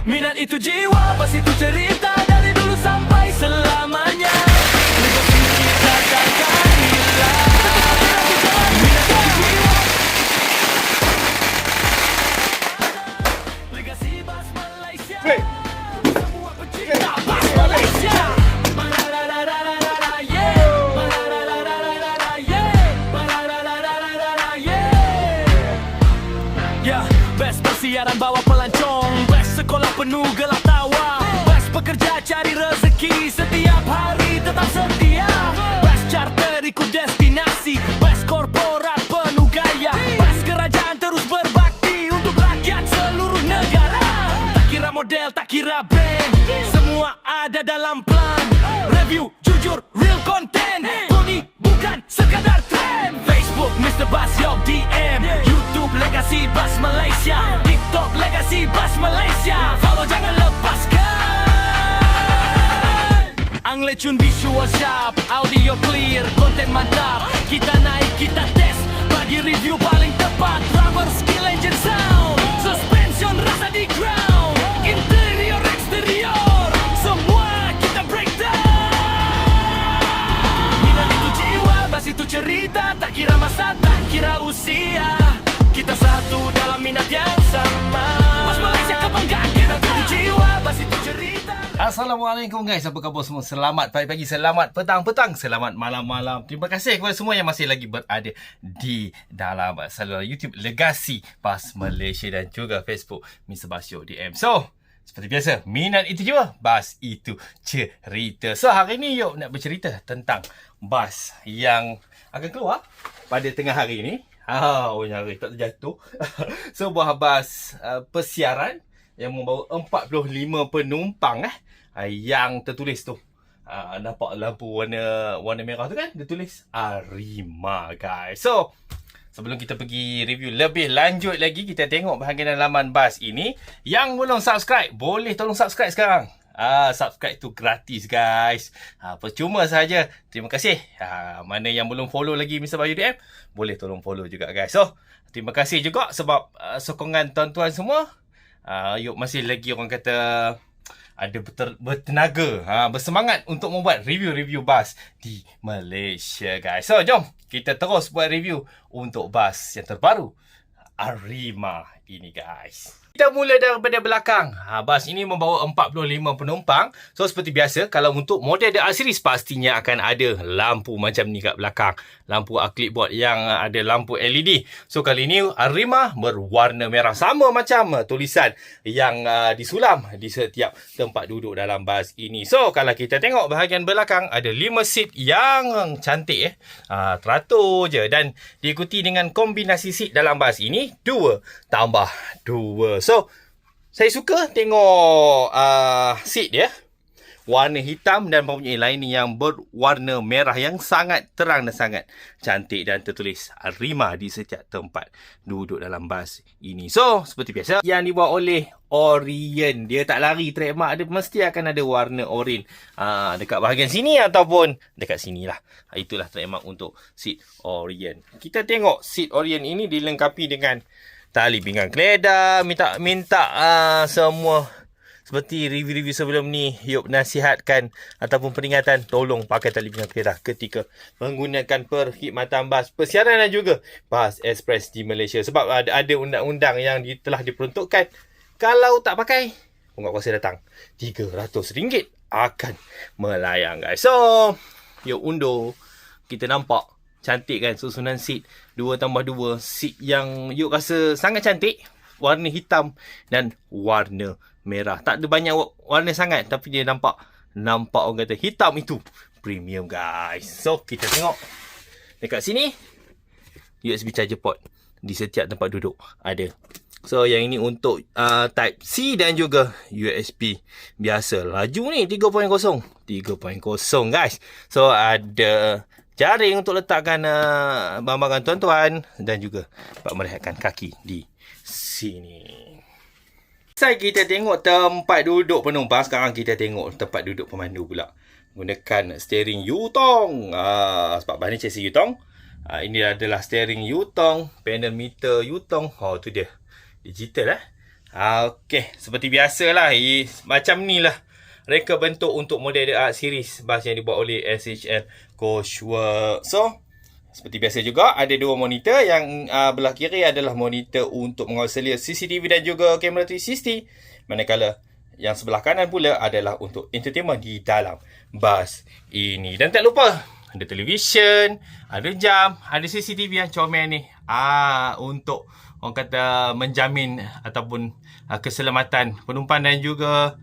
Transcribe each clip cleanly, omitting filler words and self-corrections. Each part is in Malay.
Minat itu jiwa, bas itu cerita dari dulu sampai selamanya. Legasi kita takkan hilang. Minat itu jiwa. Legasi bas Malaysia. Semua pecinta bas Malaysia. Best persiaran bawa pelancong, best sekolah penuh gelak tawa, best pekerja cari rezeki setiap hari tetap setia, best charter ikut destinasi, best korporat penuh gaya, best kerajaan terus berbakti untuk rakyat seluruh negara. Tak kira model, tak kira brand, semua ada dalam plan. Review, jujur, real content, Tony bukan sekadar trend. Facebook, Mr. Bas Yok DM, YouTube, Legasi Bas Malaysia, TikTok, Legasi Bas Malaysia. Follow jangan lepaskan. Ang lechun visual sharp, audio clear, konten mantap. Kita naik, kita test, bagi review paling tepat. Rubber, skill, engine sound, suspension rasa di ground, interior, eksterior, semua kita breakdown. Minat itu jiwa, bas itu cerita, tak kira masa, tak kira usia. Kita satu dalam minat yang sama. Bas Malaysia kebanggaan, minat itu jiwa, bas itu cerita. Assalamualaikum guys, apa khabar semua? Selamat pagi-pagi, selamat petang-petang, selamat malam-malam. Terima kasih kepada semua yang masih lagi berada di dalam saluran YouTube Legasi Bas Malaysia dan juga Facebook Mr. Bas Yok DM. So, seperti biasa, minat itu jiwa, bas itu cerita. So, hari ni Yok nak bercerita tentang bas yang akan keluar pada tengah hari ni. Nyari tak terjatuh. Sebuah bas persiaran yang membawa 45 penumpang yang tertulis tu. Nampak lampu warna merah tu kan? Dia tulis Arima guys. So, sebelum kita pergi review lebih lanjut lagi, kita tengok bahagian laman bas ini. Yang belum subscribe, boleh tolong subscribe sekarang. Subscribe tu gratis guys. Percuma saja. Terima kasih. Mana yang belum follow lagi Mr. Bayu DM, boleh tolong follow juga guys. So, terima kasih juga sebab sokongan tuan-tuan semua. Yuk masih lagi orang kata ada bertenaga, bersemangat untuk membuat review-review bas di Malaysia guys. So, jom kita terus buat review untuk bas yang terbaru Arima ini guys. Kita mula daripada belakang. Bas ini membawa 45 penumpang. So, seperti biasa, kalau untuk model The R Series, pastinya akan ada lampu macam ni kat belakang. Lampu clipboard yang ada lampu LED. So, kali ini Arima berwarna merah. Sama macam tulisan yang disulam di setiap tempat duduk dalam bas ini. So, kalau kita tengok bahagian belakang, ada 5 seat yang cantik. Teratur je. Dan diikuti dengan kombinasi seat dalam bas ini. 2 tambah 2. So, saya suka tengok seat dia. Warna hitam dan mempunyai lining yang berwarna merah yang sangat terang dan sangat cantik. Dan tertulis Arima di setiap tempat duduk dalam bas ini. So, seperti biasa, yang dibuat oleh Orient. Dia tak lari, trademark dia mesti akan ada warna oranye. Dekat bahagian sini ataupun dekat sini lah. Itulah trademark untuk seat Orient. Kita tengok seat Orient ini dilengkapi dengan tali pinggang keledar, minta semua seperti review-review sebelum ni, Yop nasihatkan ataupun peringatan, tolong pakai tali pinggang keledar ketika menggunakan perkhidmatan bas persiaran dan juga bas ekspres di Malaysia. Sebab ada undang-undang yang telah diperuntukkan, kalau tak pakai, pungut kuasa datang RM300 akan melayang guys. So, Yop undur, kita nampak cantik kan susunan seat 2 tambah 2. Seat yang Yuk rasa sangat cantik. Warna hitam dan warna merah. Tak ada banyak warna sangat, tapi dia nampak orang kata hitam itu premium guys. So, kita tengok dekat sini, USB charger port di setiap tempat duduk ada. So, yang ini untuk type C dan juga USB biasa. Laju ni 3.0 guys. So, ada jaring untuk letakkan barang-barang tuan-tuan dan juga dapat merehatkan kaki di sini. Selesai kita tengok tempat duduk penumpang, sekarang kita tengok tempat duduk pemandu pula. Gunakan steering Yutong. Sebab bahan ni chassis Yutong. Ini adalah steering Yutong, panel meter Yutong. Tu dia. Digital Okey, seperti biasalah, macam ni lah reka bentuk untuk model art series bas yang dibuat oleh SHL Coachwork. So, seperti biasa juga, ada dua monitor. Yang belah kiri adalah monitor untuk mengawal selia CCTV dan juga kamera 360. Manakala yang sebelah kanan pula adalah untuk entertainment di dalam bas ini. Dan tak lupa, ada televisyen, ada jam, ada CCTV yang comel ni. Untuk orang kata menjamin ataupun keselamatan penumpang dan juga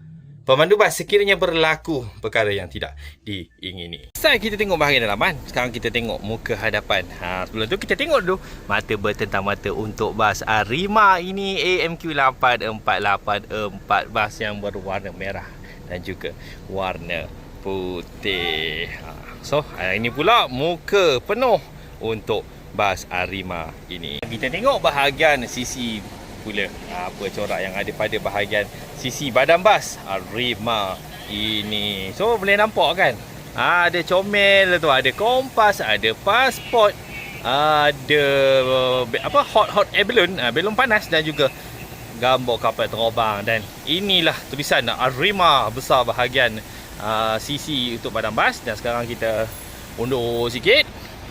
pemandu bas sekiranya berlaku perkara yang tidak diingini. Setelah kita tengok bahagian dalaman, sekarang kita tengok muka hadapan. Sebelum tu kita tengok dulu mata bertentang mata untuk bas Arrima ini AMQ 8484, bas yang berwarna merah dan juga warna putih. So, ini pula muka penuh untuk bas Arrima ini. Kita tengok bahagian sisi pula apa corak yang ada pada bahagian sisi badan bas Arrima ini. So boleh nampak kan, ada comel tu, ada kompas, ada pasport, ada hot air balloon, balon panas dan juga gambar kapal terbang. Dan inilah tulisan Arrima besar bahagian sisi untuk badan bas. Dan sekarang kita undur sikit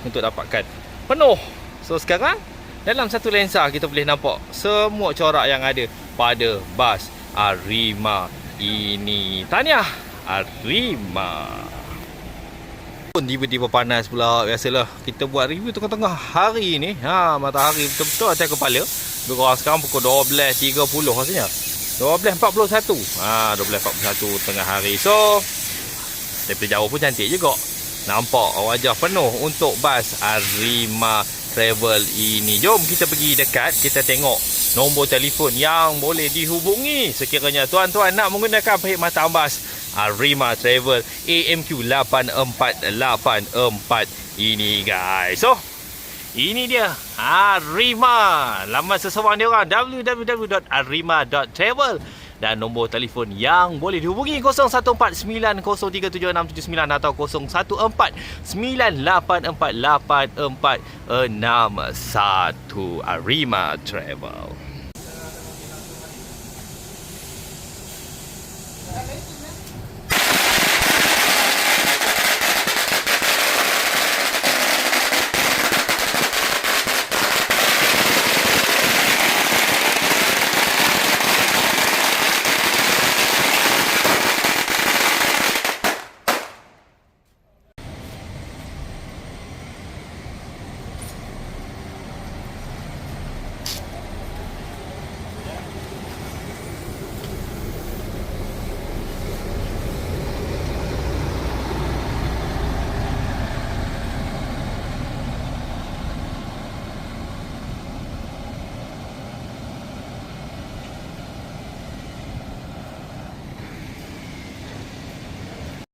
untuk dapatkan penuh. So sekarang dalam satu lensa kita boleh nampak semua corak yang ada pada bas Arrima ini. Tahniah Arrima. Tiba-tiba panas pula. Biasalah kita buat review tengah-tengah hari ni. Matahari betul-betul atas kepala. Berkurang sekarang pukul 12.30 rasanya. 12.41. 12.41 tengah hari. So daripada jauh pun cantik juga. Nampak wajah penuh untuk bas Arrima Travel ini. Jom kita pergi dekat, kita tengok nombor telefon yang boleh dihubungi sekiranya tuan-tuan nak menggunakan perkhidmatan bas Arrima Travel AMQ 8484 ini guys. So ini dia Arrima, laman seseorang dia orang www.arrima.travel. Dan nombor telefon yang boleh dihubungi 0149037679 atau 0149848481 Arrima Travel.